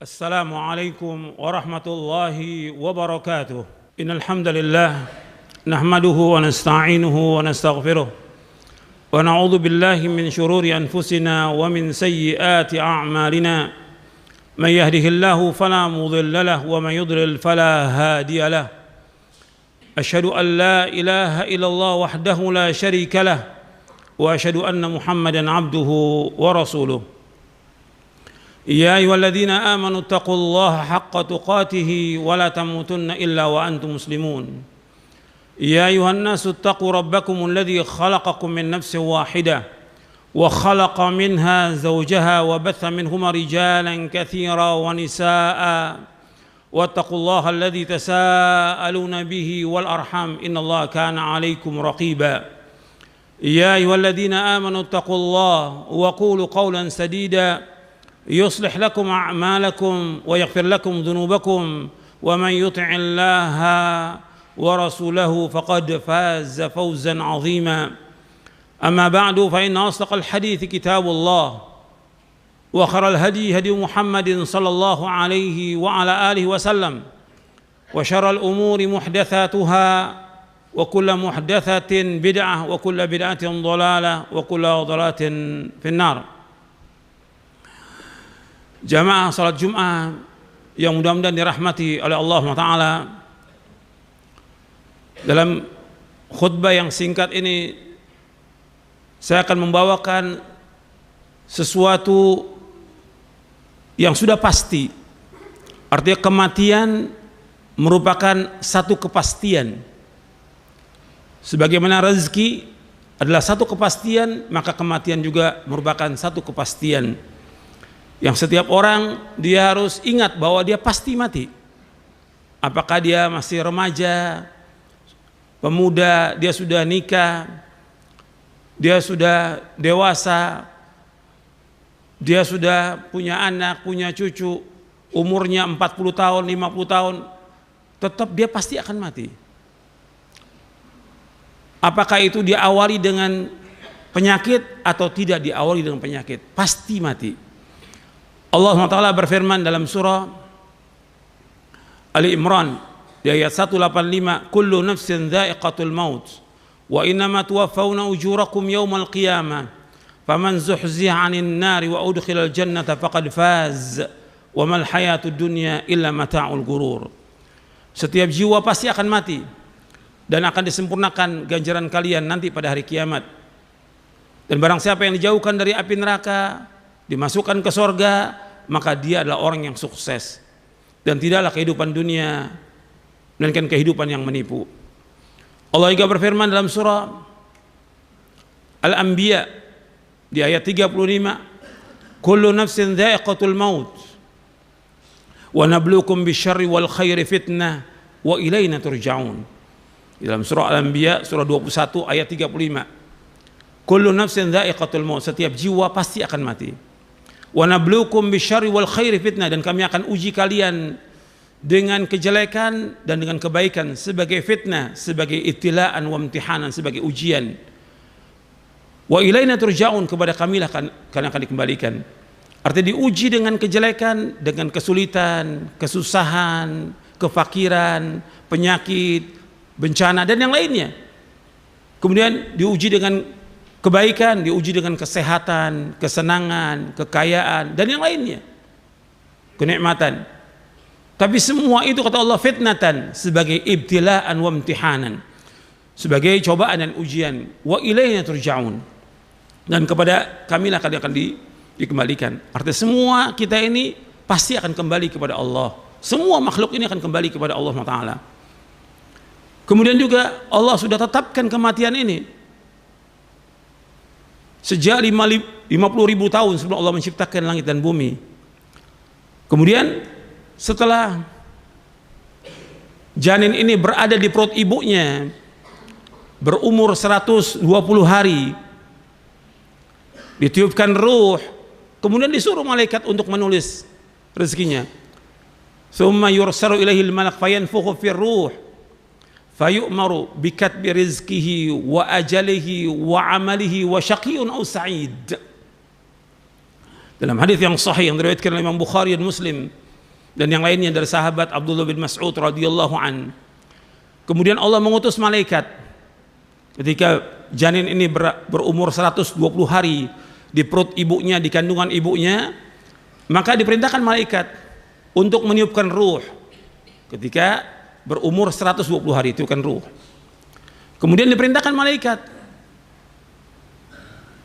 السلام عليكم ورحمة الله وبركاته. إن الحمد لله نحمده ونستعينه ونستغفره ونعوذ بالله من شرور أنفسنا ومن سيئات أعمالنا. من يهده الله فلا مضل له ومن يضلل فلا هادي له. أشهد أن لا إله إلا الله وحده لا شريك له وأشهد أن محمدا عبده ورسوله. يا أيها الذين آمنوا اتقوا الله حق تقاته ولا تموتن إلا وأنتم مسلمون. يا أيها الناس اتقوا ربكم الذي خلقكم من نفس واحدة وخلق منها زوجها وبث منهما رجالا كثيرا ونساء واتقوا الله الذي تساءلون به والأرحام إن الله كان عليكم رقيبا. يا أيها الذين آمنوا اتقوا الله وقولوا قولا سديدا يصلح لكم أعمالكم ويغفر لكم ذنوبكم ومن يطع الله ورسوله فقد فاز فوزا عظيما. أما بعد فإن أصدق الحديث كتاب الله وخير الهدي هدي محمد صلى الله عليه وعلى آله وسلم وشر الأمور محدثاتها وكل محدثة بدعة وكل بدعة ضلالة وكل ضلالة في النار. Jamaah salat Jum'ah yang mudah-mudahan dirahmati oleh Allah SWT, dalam khutbah yang singkat ini saya akan membawakan sesuatu yang sudah pasti. Artinya kematian merupakan satu kepastian. Sebagaimana rezeki adalah satu kepastian, maka kematian juga merupakan satu kepastian yang setiap orang dia harus ingat bahwa dia pasti mati. Apakah dia masih remaja, pemuda, dia sudah nikah, dia sudah dewasa, dia sudah punya anak, punya cucu, umurnya 40 tahun, 50 tahun, tetap dia pasti akan mati. Apakah itu diawali dengan penyakit atau tidak diawali dengan penyakit, pasti mati. Allah SWT berfirman dalam surah Ali Imran di ayat 185, kullu nafsin dha'iqatul maut wa innama tuwaffawna ujurakum yawmal qiyamah faman zuhziha 'anil nari wa udkhilal jannata faqad faz wa mal hayatud dunya illa mata'ul ghurur. Setiap jiwa pasti akan mati dan akan disempurnakan ganjaran kalian nanti pada hari kiamat. Dan barang siapa yang dijauhkan dari api neraka, dimasukkan ke sorga, maka dia adalah orang yang sukses. Dan tidaklah kehidupan dunia melainkan kehidupan yang menipu. Allah juga berfirman dalam surah Al-Anbiya di ayat 35, kullu nafsin dha'iqatul maut wa nabluukum bisyarri wal khairi fitnah wa ilaina turja'un. Dalam surah Al-Anbiya surah 21 ayat 35, kullu nafsin dha'iqatul maut, setiap jiwa pasti akan mati. Wa nabluukum bisyarri wal khairi fitnah, dan kami akan uji kalian dengan kejelekan dan dengan kebaikan sebagai fitnah, sebagai ibtilaan wa imtihanan, sebagai ujian. Wa ilaina turja'un, kepada kamilah kalian akan dikembalikan. Artinya diuji dengan kejelekan, dengan kesulitan, kesusahan, kefakiran, penyakit, bencana dan yang lainnya. Kemudian diuji dengan kebaikan, diuji dengan kesehatan, kesenangan, kekayaan dan yang lainnya, kenikmatan. Tapi semua itu kata Allah fitnatan, sebagai ibtilaan wa imtihanan, sebagai cobaan dan ujian. Wa ilaina turja'un, dan kepada kamilah kalian akan dikembalikan. Artinya semua kita ini pasti akan kembali kepada Allah. Semua makhluk ini akan kembali kepada Allah SWT. Kemudian juga Allah sudah tetapkan kematian ini sejak 50.000 tahun sebelum Allah menciptakan langit dan bumi. Kemudian setelah janin ini berada di perut ibunya berumur 120 hari, ditiupkan ruh, kemudian disuruh malaikat untuk menulis rezekinya. Tsumma yursalu ilaihil malak fayanfukhu fir ruh fayu'maru bikatbi rizkihi wa ajalihi wa amalihi wa syaqiyun aw sa'id. Dalam hadis yang sahih yang diriwayatkan oleh Imam Bukhari dan Muslim dan yang lainnya dari sahabat Abdullah bin Mas'ud radhiyallahu an. Kemudian Allah mengutus malaikat ketika janin ini berumur 120 hari di perut ibunya, di kandungan ibunya, maka diperintahkan malaikat untuk meniupkan ruh ketika berumur 120 hari, itu kan ruh. Kemudian diperintahkan malaikat,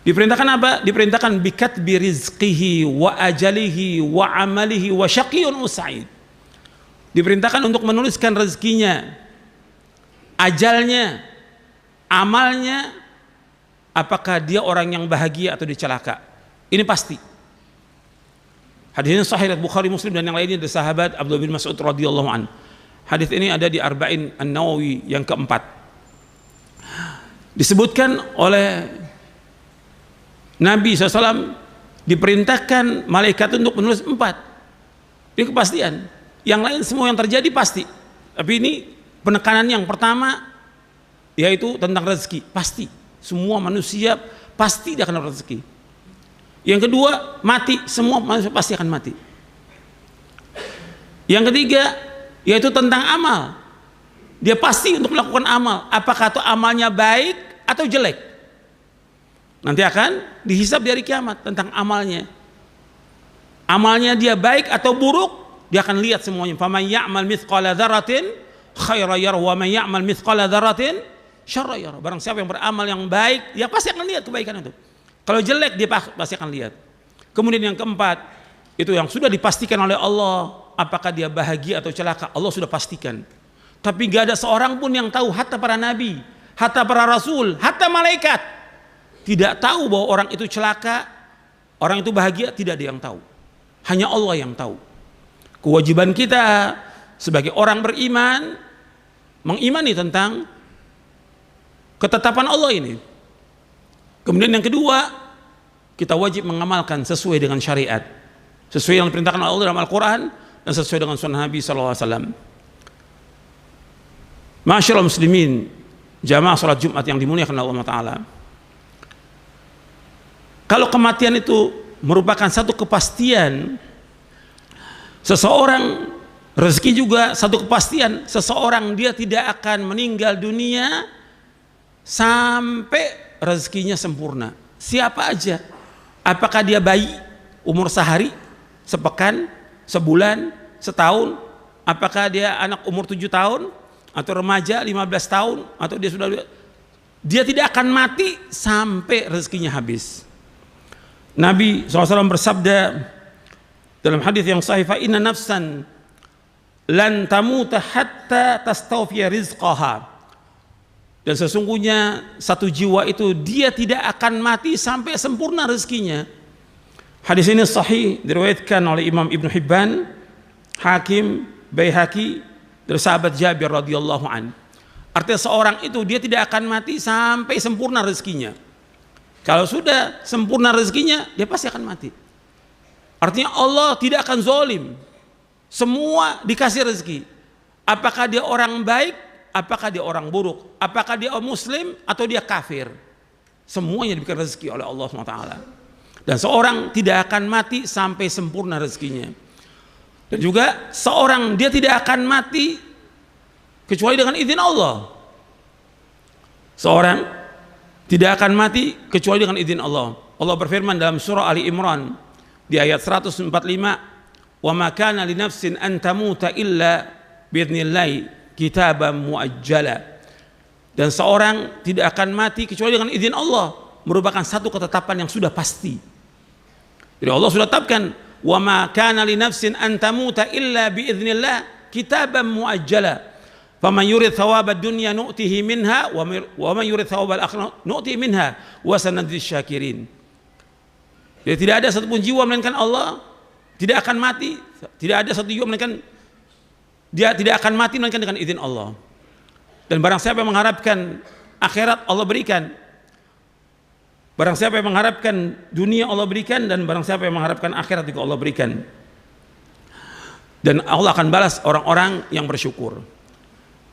diperintahkan apa? Diperintahkan bikatbi rizqihi wa ajalihi wa amalihi wa syaqiyyun usa'id. Diperintahkan untuk menuliskan rezekinya, ajalnya, amalnya, apakah dia orang yang bahagia atau dicelaka. Ini pasti. Hadis ini sahih Bukhari, Muslim dan yang lainnya dari sahabat Abdullah bin Mas'ud radhiyallahu an. Hadis ini ada di Arba'in An-Nawawi yang keempat. Disebutkan oleh Nabi SAW, diperintahkan malaikat untuk menulis 4. Ini kepastian. Yang lain semua yang terjadi pasti. Tapi ini penekanan yang pertama, yaitu tentang rezeki. Pasti. Semua manusia pasti dia akan dapat rezeki. Yang kedua, mati. Semua manusia pasti akan mati. Yang ketiga, yaitu tentang amal. Dia pasti untuk melakukan amal. Apakah itu amalnya baik atau jelek? Nanti akan dihisab di hari kiamat tentang amalnya. Amalnya dia baik atau buruk, dia akan lihat semuanya. Faman ya'mal mithqala dzarratin khairan yarah wa man ya'mal mithqala dzarratin syarran yarah. Barang siapa yang beramal yang baik, dia pasti akan lihat kebaikan itu. Kalau jelek, dia pasti akan lihat. Kemudian yang keempat, itu yang sudah dipastikan oleh Allah, apakah dia bahagia atau celaka, Allah sudah pastikan. Tapi gak ada seorang pun yang tahu, hatta para nabi, hatta para rasul, hatta malaikat tidak tahu bahwa orang itu celaka, orang itu bahagia, tidak ada yang tahu. Hanya Allah yang tahu. Kewajiban kita sebagai orang beriman, mengimani tentang ketetapan Allah ini. Kemudian yang kedua, kita wajib mengamalkan sesuai dengan syariat, sesuai yang diperintahkan oleh Allah dalam Al-Quran dan sesuai dengan sunnah Nabi SAW. Ma'asyiral muslimin, jamaah salat Jumat yang dimuliakan Allah Ta'ala. Kalau kematian itu merupakan satu kepastian, seseorang, rezeki juga satu kepastian, seseorang dia tidak akan meninggal dunia sampai rezekinya sempurna. Siapa aja, apakah dia bayi umur sehari, sepekan, sebulan, setahun, apakah dia anak umur 7 tahun atau remaja 15 tahun, atau dia tidak akan mati sampai rezekinya habis. Nabi SAW bersabda dalam hadis yang sahih, fa inna nafsan lan tamuta hatta tastawfiya rizqaha. Dan sesungguhnya satu jiwa itu dia tidak akan mati sampai sempurna rezekinya. Hadis ini sahih, diriwayatkan oleh Imam Ibn Hibban, Hakim, Baihaqi dari sahabat Jabir radhiyallahu an. Artinya seorang itu dia tidak akan mati sampai sempurna rezekinya. Kalau sudah sempurna rezekinya, dia pasti akan mati. Artinya Allah tidak akan zalim. Semua dikasih rezeki. Apakah dia orang baik, apakah dia orang buruk, apakah dia muslim atau dia kafir, semuanya diberikan rezeki oleh Allah SWT. Dan seorang tidak akan mati sampai sempurna rezekinya. Dan juga seorang dia tidak akan mati kecuali dengan izin Allah. Seorang tidak akan mati kecuali dengan izin Allah. Allah berfirman dalam surah Ali Imran di ayat 145, wa ma kana li nafsin an tamuta illa biidznillah kitaban muajjala. Dan seorang tidak akan mati kecuali dengan izin Allah, merupakan satu ketetapan yang sudah pasti. Jadi Allah sudah tetapkan, wa ma kana li nafsin an tamuta illa biidznillah kitaban muajjala. Faman yurid thawabad dunya nu'tihi minha wa man yurid thawabal akhirah nu'tihi minha wa sanadzis syakirin. Jadi tidak ada satupun jiwa melainkan Allah tidak akan mati, tidak ada satu jiwa melainkan dia tidak akan mati melainkan dengan izin Allah. Dan barang siapa yang mengharapkan akhirat, Allah berikan. Barang siapa yang mengharapkan dunia, Allah berikan. Dan barang siapa yang mengharapkan akhirat juga Allah berikan. Dan Allah akan balas orang-orang yang bersyukur.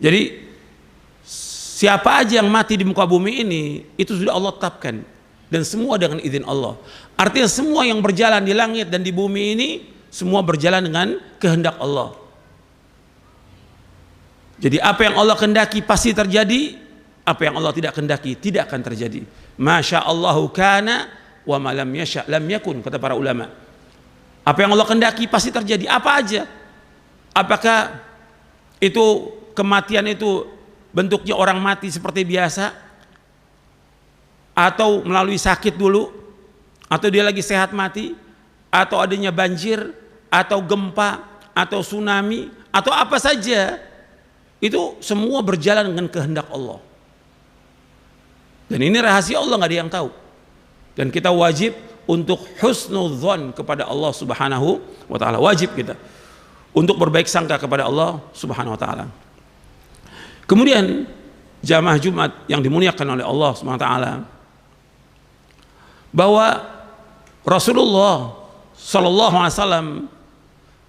Jadi siapa aja yang mati di muka bumi ini, itu sudah Allah tetapkan. Dan semua dengan izin Allah. Artinya semua yang berjalan di langit dan di bumi ini, semua berjalan dengan kehendak Allah. Jadi apa yang Allah kehendaki pasti terjadi, apa yang Allah tidak kehendaki tidak akan terjadi. Masya Allahu kana wa ma lam yasha lam yakun, kata para ulama. Apa yang Allah kehendaki pasti terjadi, apa aja. Apakah itu kematian itu bentuknya orang mati seperti biasa, atau melalui sakit dulu, atau dia lagi sehat mati, atau adanya banjir, atau gempa, atau tsunami, atau apa saja, itu semua berjalan dengan kehendak Allah. Dan ini rahasia Allah, nggak ada yang tahu. Dan kita wajib untuk husnudzon kepada Allah Subhanahu wa taala. Wajib kita untuk berbaik sangka kepada Allah Subhanahu wa taala. Kemudian jamaah Jumat yang dimuliakan oleh Allah Subhanahu wa taala, bahwa Rasulullah sallallahu alaihi wasallam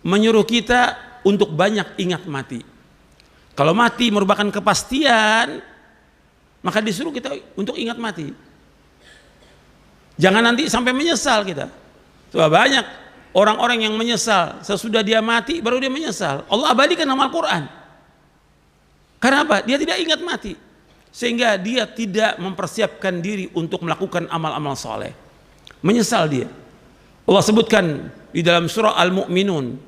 menyuruh kita untuk banyak ingat mati. Kalau mati merupakan kepastian, maka disuruh kita untuk ingat mati. Jangan nanti sampai menyesal kita. Coba banyak orang-orang yang menyesal sesudah dia mati baru dia menyesal. Allah abadikan dalam Al-Quran. Karena apa? Dia tidak ingat mati, sehingga dia tidak mempersiapkan diri untuk melakukan amal-amal soleh. Menyesal dia. Allah sebutkan di dalam surah Al-Mu'minun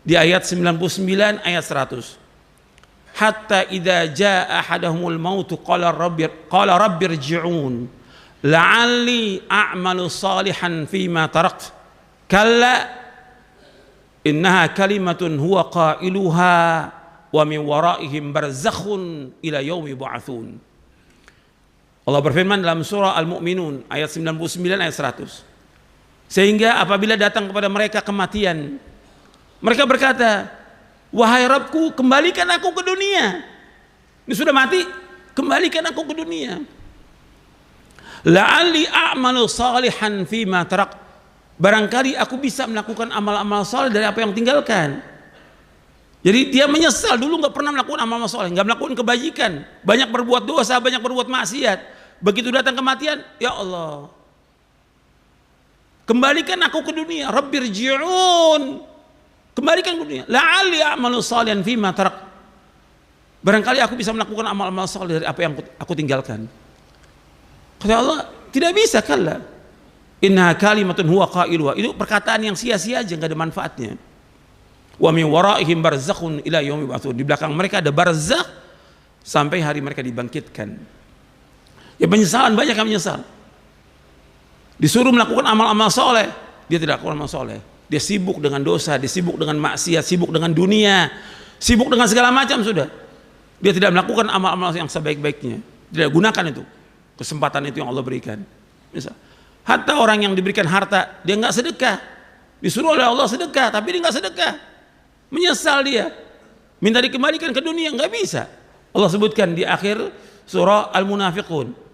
di ayat 99 ayat 100. Hatta idza jaa ahadahumul maut qala rabbirji'un la'alli a'malu salihan fima tarakt kalla innaha kalimatun huwa qailuha wa min waraihim barzakhun ila yaumi yub'atsun. Allah berfirman dalam surah Al-Mu'minun ayat 99 ayat 100. Sehingga apabila datang kepada mereka kematian, mereka berkata, wahai Rabbku, kembalikan aku ke dunia. Ini sudah mati, kembalikan aku ke dunia. La'alli a'malu salihan fima tarak. Barangkali aku bisa melakukan amal-amal saleh dari apa yang tinggalkan. Jadi dia menyesal, dulu nggak pernah melakukan amal soleh, nggak melakukan kebajikan, banyak berbuat dosa, banyak berbuat maksiat. Begitu datang kematian, ya Allah, kembalikan aku ke dunia. Rabbirji'un, kembalikan ke dunia. La'alli a'malu salihan fima tarak. Barangkali aku bisa melakukan amal-amal soleh dari apa yang aku tinggalkan. Kata Allah, tidak bisa, kalla. Inna kalimatun huwa qailuha. Itu perkataan yang sia-sia aja, nggak ada manfaatnya. Wa min waraihim barzakhun ila yaumi yub'atsun. Di belakang mereka ada barzakh sampai hari mereka dibangkitkan. Ya penyesalan, banyak yang menyesal. Disuruh melakukan amal-amal soleh, dia tidak lakukan amal soleh. Dia sibuk dengan dosa, dia sibuk dengan maksiat, sibuk dengan dunia, sibuk dengan segala macam sudah. Dia tidak melakukan amal-amal yang sebaik-baiknya. Tidak gunakan itu, kesempatan itu yang Allah berikan. Misal, hatta orang yang diberikan harta, dia nggak sedekah. Disuruh oleh Allah sedekah, tapi dia nggak sedekah. Menyesal dia, minta dikembalikan ke dunia, nggak bisa. Allah sebutkan di akhir surah Al-Munafiqun,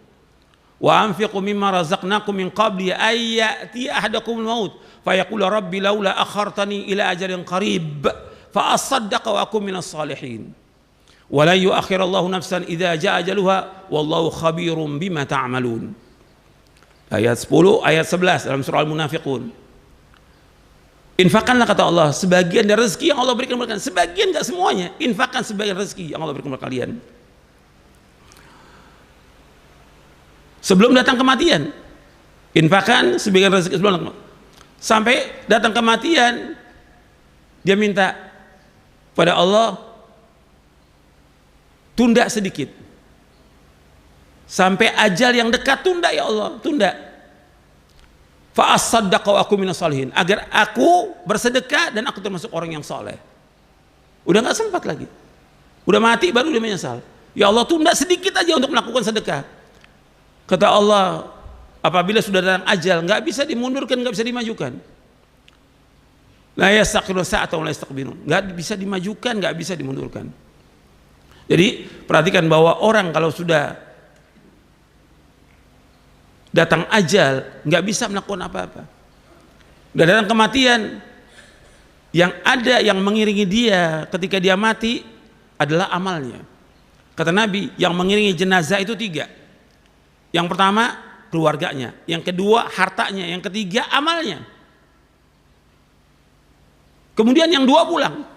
wa anfiqu mimma razaqnakum min qabli ay ya'ti ahadakumul maut fayaqulu rabbi laula akhartani ila ajalin qarib fa asaddaqa wa akum minas salihin wa la yu'akhirallahu nafsan idza jaa ajaluha wallahu khabirum bima ta'malun. Ayat 10, ayat 11 dalam surah Al-Munafiqun. Infakkanlah, kata Allah, sebagian dari rezeki yang Allah berikan kepada kalian. Sebagian, gak semuanya. Infakkan sebagian rezeki yang Allah berikan kepada kalian sebelum datang kematian. Infakkan sebagian rezeki sebelum datang kematian. Sampai datang kematian, dia minta pada Allah, tunda sedikit sampai ajal yang dekat, tunda ya Allah, tunda. Fa asaddaqa wa aku minas salihin, agar aku bersedekah dan aku termasuk orang yang saleh. Udah nggak sempat lagi, udah mati baru dia menyesal. Ya Allah, tunda sedikit aja untuk melakukan sedekah. Kata Allah, apabila sudah datang ajal, nggak bisa dimundurkan, nggak bisa dimajukan. La yastaqiru sa'atan wa la yastaqbirun, nggak bisa dimajukan, nggak bisa dimundurkan. Jadi perhatikan bahwa orang kalau sudah datang ajal, nggak bisa melakukan apa-apa. Udah datang kematian, yang ada yang mengiringi dia ketika dia mati adalah amalnya. Kata Nabi, yang mengiringi jenazah itu 3. Yang pertama keluarganya, yang kedua hartanya, yang ketiga amalnya. Kemudian yang dua pulang,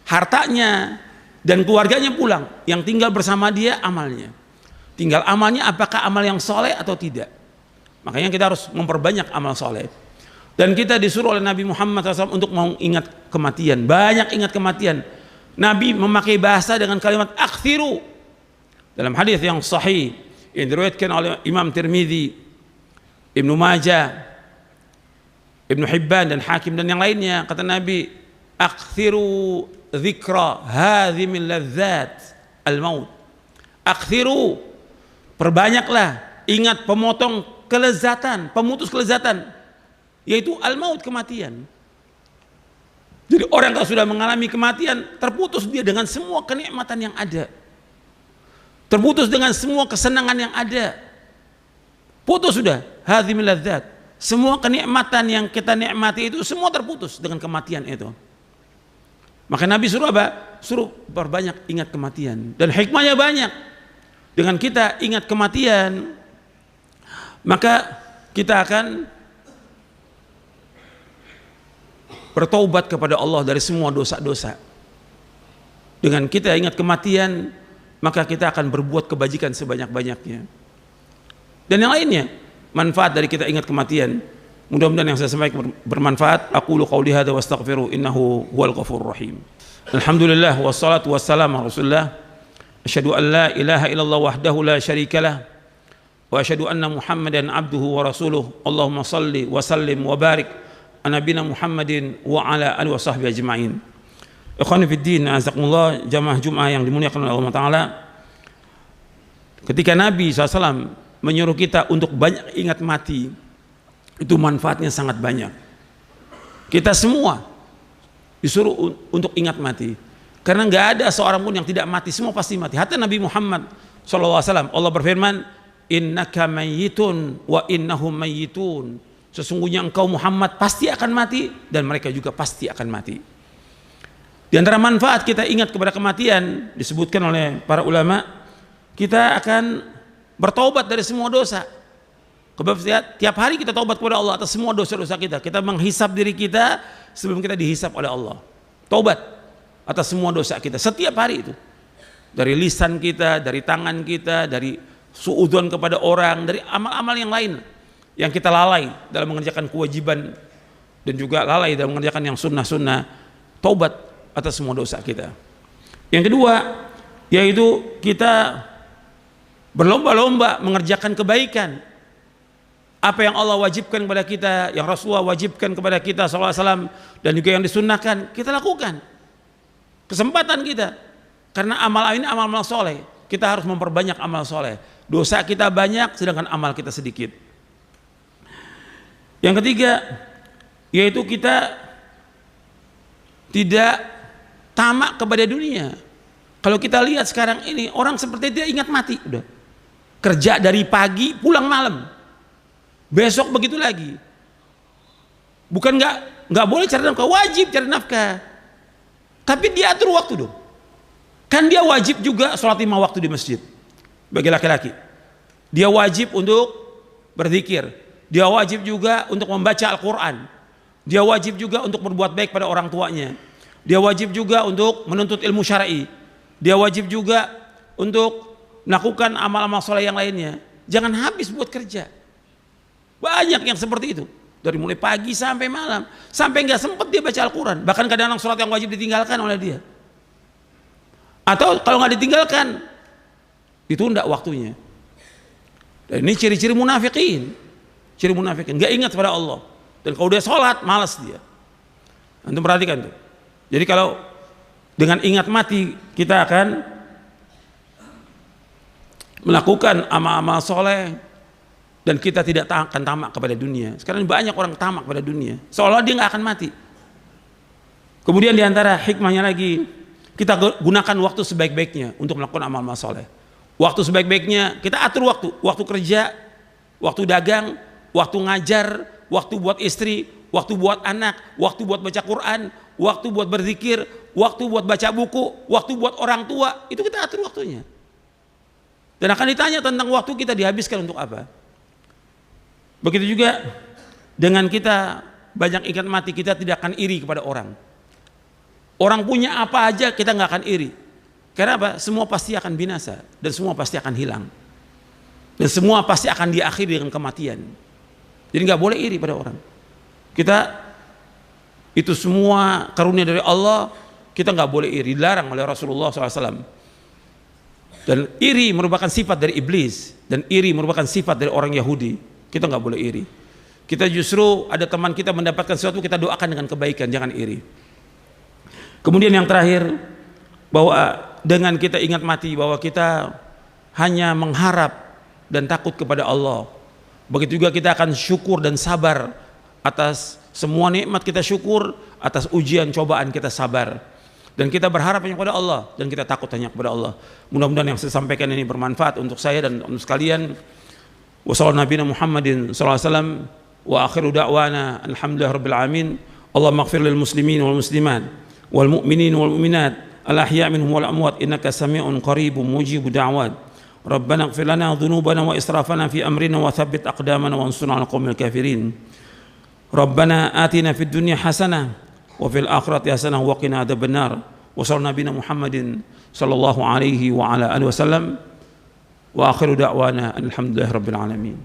hartanya dan keluarganya pulang, yang tinggal bersama dia amalnya. Tinggal amalnya apakah amal yang soleh atau tidak. Makanya kita harus memperbanyak amal soleh. Dan kita disuruh oleh Nabi Muhammad SAW untuk mengingat kematian, banyak ingat kematian. Nabi memakai bahasa dengan kalimat akthiru. Dalam hadis yang sahih yang diriwayatkan oleh Imam Tirmidzi, Ibnu Majah, Ibnu Hibban dan Hakim dan yang lainnya, kata Nabi, akthiru dzikra hadhimil ladzat al-maut. Akthiru, perbanyaklah ingat pemotong kelezatan, pemutus kelezatan, yaitu al-maut, kematian. Jadi orang kalau sudah mengalami kematian, terputus dia dengan semua kenikmatan yang ada, terputus dengan semua kesenangan yang ada, putus sudah hadhimil ladzat. Semua kenikmatan yang kita nikmati itu semua terputus dengan kematian itu. Maka Nabi suruh apa? Suruh perbanyak ingat kematian. Dan hikmahnya banyak. Dengan kita ingat kematian, maka kita akan bertaubat kepada Allah dari semua dosa-dosa. Dengan kita ingat kematian, maka kita akan berbuat kebajikan sebanyak-banyaknya. Dan yang lainnya, manfaat dari kita ingat kematian. Mudah-mudahan yang saya sampaikan bermanfaat. Aqulu qauli hadza wa astaghfiru innahu huwal ghafurur rahim. Alhamdulillah wassalatu wassalamu ala Rasulillah. Asyhadu an la ilaha illallah wahdahu la syarikalah wa asyhadu anna Muhammadan abduhu wa rasuluh. Allahumma salli wa sallim wa barik ala nabiyina Muhammadin wa ala alihi wa sahbihi ajma'in. Ikhwani fid din, azakumullah, jamaah Jumat yang dimuliakan oleh Allah Taala. Ketika Nabi SAW menyuruh kita untuk banyak ingat mati, itu manfaatnya sangat banyak. Kita semua disuruh untuk ingat mati, karena nggak ada seorang pun yang tidak mati, semua pasti mati. Hatta Nabi Muhammad SAW, Allah berfirman, innaka mayyitun wa innahum mayyitun. Sesungguhnya engkau Muhammad pasti akan mati dan mereka juga pasti akan mati. Di antara manfaat kita ingat kepada kematian, disebutkan oleh para ulama, kita akan bertaubat dari semua dosa. Tiap hari kita taubat kepada Allah atas semua dosa-dosa kita. Kita menghisap diri kita sebelum kita dihisap oleh Allah. Taubat atas semua dosa kita setiap hari itu. Dari lisan kita, dari tangan kita, dari suudzon kepada orang, dari amal-amal yang lain yang kita lalai dalam mengerjakan kewajiban dan juga lalai dalam mengerjakan yang sunnah-sunnah. Taubat atas semua dosa kita. Yang kedua, yaitu kita berlomba-lomba mengerjakan kebaikan. Apa yang Allah wajibkan kepada kita, yang Rasulullah wajibkan kepada kita SAW, dan juga yang disunnahkan, kita lakukan. Kesempatan kita, karena amal ini amal-amal soleh, kita harus memperbanyak amal soleh. Dosa kita banyak, sedangkan amal kita sedikit. Yang ketiga, yaitu kita tidak tamak kepada dunia. Kalau kita lihat sekarang ini, orang seperti dia ingat mati, udah kerja dari pagi pulang malam, besok begitu lagi. Bukan nggak boleh cari nafkah, wajib cari nafkah, tapi dia atur waktu dong. Kan dia wajib juga sholat 5 waktu di masjid bagi laki-laki. Dia wajib untuk berzikir, dia wajib juga untuk membaca Al-Quran, dia wajib juga untuk berbuat baik pada orang tuanya, dia wajib juga untuk menuntut ilmu syar'i, dia wajib juga untuk melakukan amal-amal soleh yang lainnya. Jangan habis buat kerja. Banyak yang seperti itu, dari mulai pagi sampai malam, sampai nggak sempat dia baca Al-Quran. Bahkan kadang-kadang sholat yang wajib ditinggalkan oleh dia, atau kalau nggak ditinggalkan ditunda waktunya. Dan ini ciri-ciri munafikin, ciri munafikin, nggak ingat pada Allah. Dan kalau dia sholat malas dia. Antum perhatikan tuh. Jadi kalau dengan ingat mati kita akan melakukan amal-amal soleh dan kita tidak akan tamak kepada dunia. Sekarang banyak orang tamak pada dunia, seolah dia nggak akan mati. Kemudian diantara hikmahnya lagi, kita gunakan waktu sebaik-baiknya untuk melakukan amal-amal soleh. Waktu sebaik-baiknya kita atur waktu kerja, waktu dagang, waktu ngajar, waktu buat istri, waktu buat anak, waktu buat baca Quran, waktu buat berzikir, waktu buat baca buku, waktu buat orang tua. Itu kita atur waktunya. Dan akan ditanya tentang waktu kita dihabiskan untuk apa. Begitu juga dengan kita banyak ingat mati, kita tidak akan iri kepada orang. Orang punya apa aja kita nggak akan iri. Karena apa? Semua pasti akan binasa dan semua pasti akan hilang. Dan semua pasti akan diakhiri dengan kematian. Jadi nggak boleh iri pada orang. Kita itu semua karunia dari Allah, kita nggak boleh iri. Dilarang oleh Rasulullah SAW. Dan iri merupakan sifat dari iblis, dan iri merupakan sifat dari orang Yahudi. Kita nggak boleh iri. Kita justru ada teman kita mendapatkan sesuatu, kita doakan dengan kebaikan, jangan iri. Kemudian yang terakhir, bahwa dengan kita ingat mati, bahwa kita hanya mengharap dan takut kepada Allah. Begitu juga kita akan syukur dan sabar atas semua nikmat, kita syukur atas ujian cobaan, kita sabar. Dan kita berharap hanya kepada Allah dan kita takut hanya kepada Allah. Mudah-mudahan yang saya sampaikan ini bermanfaat untuk saya dan untuk sekalian. Wassallallahu nabiyana Muhammadin sallallahu alaihi wasallam wa akhiru da'wana alhamdulillahirabbil alamin. Allahumma ighfir lil muslimin wal muslimat wal mu'minin wal mu'minat al ahya' minhum wal amwat innaka sami'un qaribun mujibud da'wat. Rabbana ighfir lana dhunubana wa israfana fi amrina wa thabbit aqdamana wansurna 'alal qaumil kafirin. Rabbana atina fid dunya hasanah wa fil akhirati hasanah wa qina adzabannar. Wa sallallahu nabiyana Muhammadin sallallahu alaihi wa ala alihi wasallam wa akhiru da'wana alhamdulillahirabbil alamin.